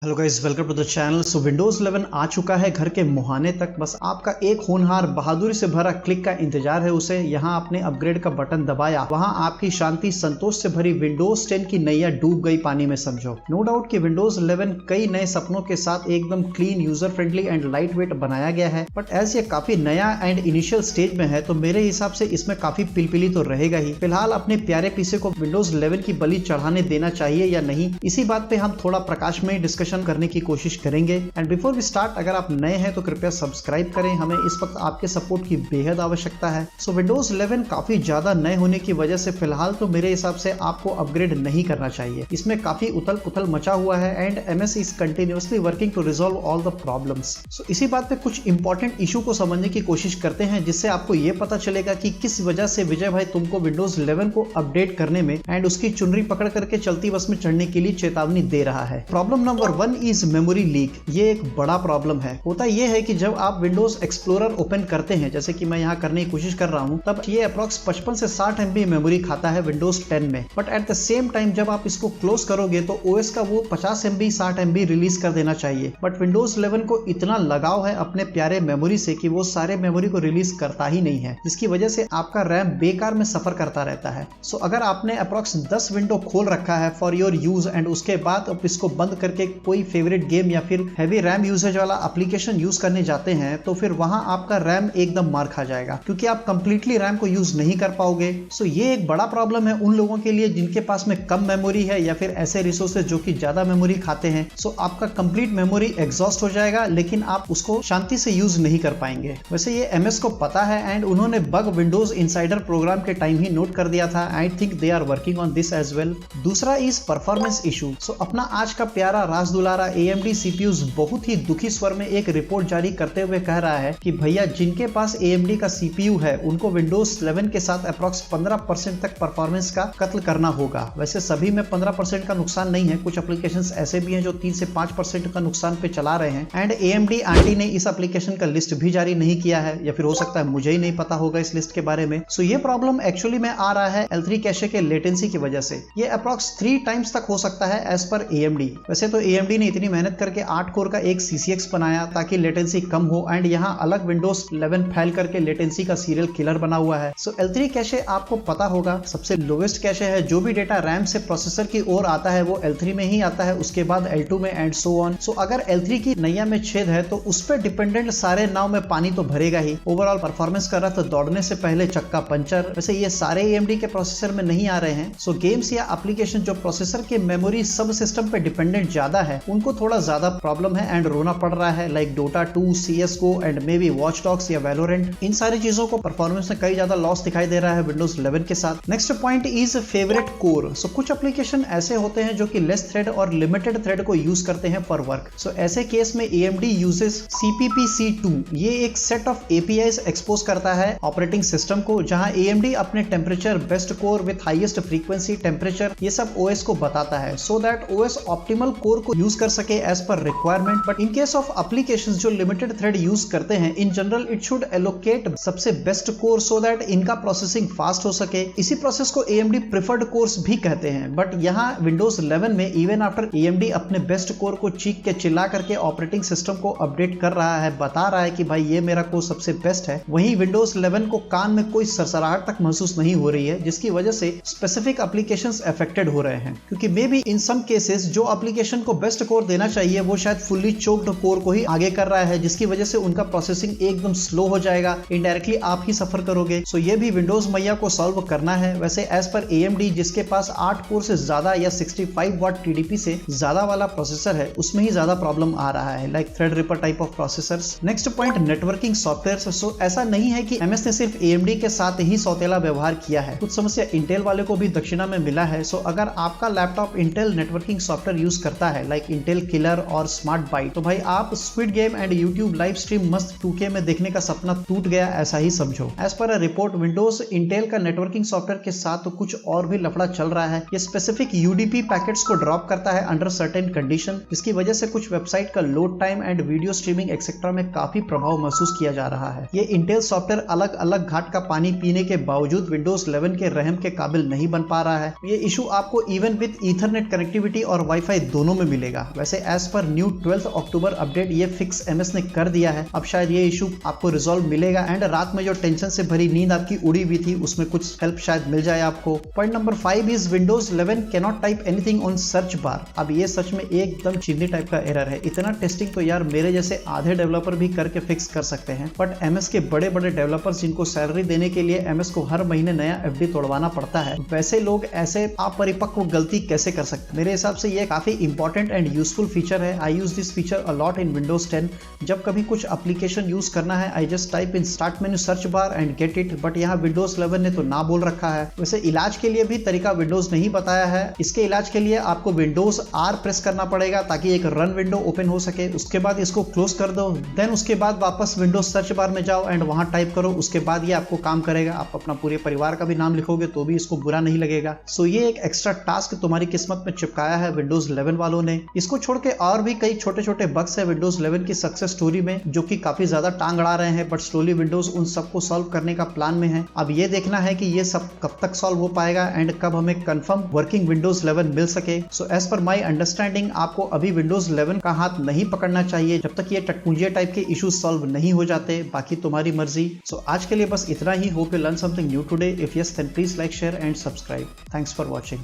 Hello guys, welcome to the channel. So Windows 11 आ चुका है घर के मुहाने तक। बस आपका एक होनहार बहादुरी से भरा क्लिक का इंतजार है उसे। यहाँ आपने अपग्रेड का बटन दबाया, वहाँ आपकी शांति संतोष से भरी विंडोज 10 की नैया डूब गई पानी में, समझो। नो डाउट कि विंडोज 11 कई नए सपनों के साथ एकदम clean, user friendly and light weight बनाया गया है, बट एज ये काफी नया एंड इनिशियल स्टेज में है तो मेरे हिसाब से इसमें काफी पिलपिली तो रहेगा ही। फिलहाल अपने प्यारे पीसी को विंडोज 11 की बलि चढ़ाने देना चाहिए या नहीं, इसी बात पे हम थोड़ा प्रकाश में डिस्कशन करने की कोशिश करेंगे। एंड बिफोर वी स्टार्ट, अगर आप नए हैं तो कृपया सब्सक्राइब करें, हमें इस वक्त आपके सपोर्ट की बेहद आवश्यकता है। सो विंडोज 11 काफी ज्यादा नए होने की वजह से फिलहाल तो मेरे हिसाब से आपको अपग्रेड नहीं करना चाहिए। इसमें काफी उथल पुथल मचा हुआ है and MS is continuously working to resolve all the problems. So इसी बात पे कुछ इंपॉर्टेंट इशू को समझने की कोशिश करते हैं, जिससे आपको ये पता चलेगा कि किस वजह से विजय भाई तुमको विंडोज 11 को अपडेट करने में एंड उसकी चुनरी पकड़ करके चलती बस में चढ़ने के लिए चेतावनी दे रहा है। Problem number 1 is memory leak. ये एक बड़ा प्रॉब्लम है। होता यह है कि जब आप विंडोज एक्सप्लोरर ओपन करते हैं, जैसे कि मैं यहाँ करने की कोशिश कर रहा हूँ, तब ये अप्रॉक्स 55 से 60 MB मेमोरी खाता है विंडोज 10 में। But at the same time जब आप इसको क्लोज करोगे तो ओएस का वो 50 MB 60 MB रिलीज कर देना चाहिए। बट विंडोज 11 को इतना लगाव है अपने प्यारे मेमोरी से कि वो सारे मेमोरी को रिलीज करता ही नहीं है, जिसकी वजह से आपका रैम बेकार में सफर करता रहता है। सो अगर आपने अप्रॉक्स 10 विंडो खोल रखा है फॉर योर यूज एंड उसके बाद आप इसको बंद करके कोई फेवरेट गेम या फिर हैवी रैम यूसेज वाला एप्लीकेशन यूज करने जाते हैं तो फिर वहां आपका रैम एकदम मार खा जाएगा, क्योंकि आप कंप्लीटली रैम को यूज नहीं कर पाओगे। सो ये एक बड़ा प्रॉब्लम है उन लोगों के लिए जिनके पास में कम मेमोरी है या फिर ऐसे रिसोर्सेज जो कि ज्यादा मेमोरी खाते हैं। सो आपका कंप्लीट मेमोरी एग्जॉस्ट हो जाएगा, लेकिन आप उसको शांति से यूज नहीं कर पाएंगे। वैसे ये एमएस को पता है एंड उन्होंने बग विंडोज इनसाइडर प्रोग्राम के टाइम ही नोट कर दिया था। I think they are working on this as well. दूसरा इज परफॉर्मेंस इशू। सो अपना आज का प्यारा राज दुलारा AMD CPUs बहुत ही दुखी स्वर में एक रिपोर्ट जारी करते हुए कह रहा है कि भैया जिनके पास AMD का CPU है उनको विंडोज 11 के साथ अप्रॉक्स 15% तक परफॉर्मेंस का कत्ल करना होगा। वैसे सभी में 15% का नुकसान नहीं है, कुछ एप्लीकेशंस ऐसे भी हैं जो 3 से 5% का नुकसान पे चला रहे हैं। एंड AMD आंटी ने इस एप्लीकेशन का लिस्ट भी जारी नहीं किया है, या फिर हो सकता है मुझे ही नहीं पता होगा इस लिस्ट के बारे में। सो ये प्रॉब्लम एक्चुअली में आ रहा है L3 कैशे के लेटेंसी की वजह से। ये अप्रॉक्स 3 टाइम्स तक हो सकता है एज पर AMD। वैसे तो AMD ने इतनी मेहनत करके 8 कोर का एक CCX बनाया ताकि लेटेंसी कम हो, एंड यहाँ अलग विंडोज 11 फैल करके लेटेंसी का सीरियल किलर बना हुआ है। सो L3 कैशे आपको पता होगा सबसे लोवेस्ट कैशे है। जो भी डेटा रैम से प्रोसेसर की ओर आता है वो L3 में ही आता है, उसके बाद L2 में एंड सो ऑन। सो अगर L3 की नैया में छेद है तो उस पर डिपेंडेंट सारे नाव में पानी तो भरेगा ही। ओवरऑल परफॉर्मेंस कर रहा था दौड़ने से पहले चक्का पंचर। वैसे ये सारे AMD के प्रोसेसर में नहीं आ रहे हैं। सो गेम्स या एप्लीकेशन जो प्रोसेसर के मेमोरी सब सिस्टम पे डिपेंडेंट ज्यादा है उनको थोड़ा ज्यादा प्रॉब्लम है एंड रोना पड़ रहा है, like Dota 2, CSGO and may be Watch Dogs या Valorant। इन सारी चीजों को परफॉर्मेंस में कई ज्यादा लॉस दिखाई दे रहा है विंडोज 11 के साथ। Next point is favourite core. सो कुछ एप्लीकेशन ऐसे होते हैं जो कि लेस थ्रेड और लिमिटेड थ्रेड को यूज करते हैं फॉर वर्क। सो ऐसे केस में AMD यूजेस CPP-C2। ये एक सेट ऑफ APIs एक्सपोज करता है ऑपरेटिंग सिस्टम को, जहां AMD अपने temperature, best core with highest frequency, temperature, ये सब OS को बताता है, so that OS optimal core को यूज कर सके as per requirement. But in case of applications जो लिमिटेड थ्रेड यूज करते हैं, in general it should allocate सबसे बेस्ट कोर सो दैट इनका प्रोसेसिंग फास्ट हो सके। इसी प्रोसेस को AMD प्रिफर्ड कोर्स भी कहते हैं। बट यहाँ विंडोज 11 में इवन आफ्टर AMD अपने बेस्ट कोर को चीख के चिल्ला करके ऑपरेटिंग सिस्टम को अपडेट कर रहा है, बता रहा है कि भाई ये मेरा कोर सबसे बेस्ट है, वहीं विंडोज 11 को कान में कोई सरसराहट तक महसूस नहीं हो रही है, जिसकी वजह से स्पेसिफिक एप्लीकेशंस अफेक्टेड हो रहे हैं। क्योंकि maybe in some cases जो एप्लीकेशन को बेस्ट कोर देना चाहिए वो शायद फुल्ली चोक्ड कोर को ही आगे कर रहा है, जिसकी वजह से उनका प्रोसेसिंग एकदम स्लो हो जाएगा, इनडायरेक्टली आप ही सफर करोगे। सो ये भी विंडोज मैया को सॉल्व करना है। वैसे एज पर AMD जिसके पास 8 कोर से ज्यादा या 65 वाट TDP से ज्यादा वाला प्रोसेसर है, उसमें ही ज्यादा प्रॉब्लम आ रहा है, like Threadripper type of processors. Next point, networking software. So ऐसा नहीं है कि MS ने सिर्फ AMD के साथ ही सौतेला व्यवहार किया है, कुछ समस्या इंटेल वाले को भी दक्षिणा में मिला है। सो अगर आपका laptop Intel networking software use करता है, लाइक इंटेल किलर और स्मार्ट बाइट, तो भाई आप squid game and YouTube live stream मस्त 2K में देखने का सपना टूट गया, ऐसा ही समझो। As per report Windows Intel का नेटवर्किंग सॉफ्टवेयर के साथ तो कुछ और भी लफड़ा चल रहा है। ये स्पेसिफिक UDP पैकेट्स को ड्रॉप करता है अंडर सर्टेन कंडीशन, जिसकी वजह से कुछ वेबसाइट का load time and video streaming etcetera में काफी प्रभाव महसूस किया जा रहा है। ये इंटेल सॉफ्टवेयर अलग अलग घाट का पानी पीने के बावजूद विंडोज 11 के रहम के काबिल नहीं बन पा रहा है। ये इशू आपको इवन विद ईथरनेट कनेक्टिविटी और वाईफाई दोनों में मिलेगा। लगेगा। वैसे एज पर न्यू 12 अक्टूबर अपडेट ये फिक्स एमएस ने कर दिया है। अब शायद ये इशू आपको रिजॉल्व मिलेगा एंड रात में जो टेंशन से भरी नींद आपकी उड़ी हुई थी उसमें कुछ हेल्प शायद मिल जाए आपको। Point number 5 is Windows 11 cannot type anything on search bar. अब ये सच में एकदम चीनी टाइप का एरर है। इतना टेस्टिंग तो यार मेरे जैसे आधे डेवलपर भी करके फिक्स कर सकते हैं, बट एमएस के बड़े बड़े डेवलपर्स जिनको सैलरी देने के लिए एमएस को हर महीने नया एफडी तोड़वाना पड़ता है, वैसे लोग ऐसे अपरिपक्व गलती कैसे कर सकते हैं। मेरे हिसाब से ये काफी इंपॉर्टेंट एंड यूजफुल फीचर है। I use this feature a lot in Windows 10। जब कभी कुछ एप्लीकेशन यूज करना है, I just type in start menu search bar and get it, but यहाँ विंडोज 11 ने तो ना बोल रखा है। वैसे इलाज के लिए भी तरीका विंडोज नहीं बताया है। इसके इलाज के लिए आपको विंडोज आर प्रेस करना पड़ेगा ताकि एक रन विंडो ओपन हो सके। उसके बाद इसको क्लोज कर दो, देन उसके बाद वापस विंडोज सर्च बार में जाओ एंड वहां टाइप करो। उसके बाद ये आपको काम करेगा। आप अपना पूरे परिवार का भी नाम लिखोगे तो भी इसको बुरा नहीं लगेगा। सो ये एक एक्स्ट्रा टास्क तुम्हारी किस्मत में चिपकाया है विंडोज 11 वालों ने। इसको छोड़ के और भी कई छोटे छोटे बग्स है विंडोज 11 की सक्सेस स्टोरी में जो कि काफी ज्यादा टांग अड़ा रहे हैं, बट स्लोली विंडोज उन सबको सॉल्व करने का प्लान में है। अब ये देखना है कि ये सब कब तक सॉल्व हो पाएगा एंड कब हमें कंफर्म वर्किंग विंडोज 11 मिल सके। So as per my understanding आपको अभी विंडोज 11 का हाथ नहीं पकड़ना चाहिए जब तक ये टटपुंजिया टाइप के इश्यूज सॉल्व नहीं हो जाते। बाकी तुम्हारी मर्जी। सो आज के लिए बस इतना ही। Hope you learn something new today. If yes then please like, share and subscribe. Thanks for watching.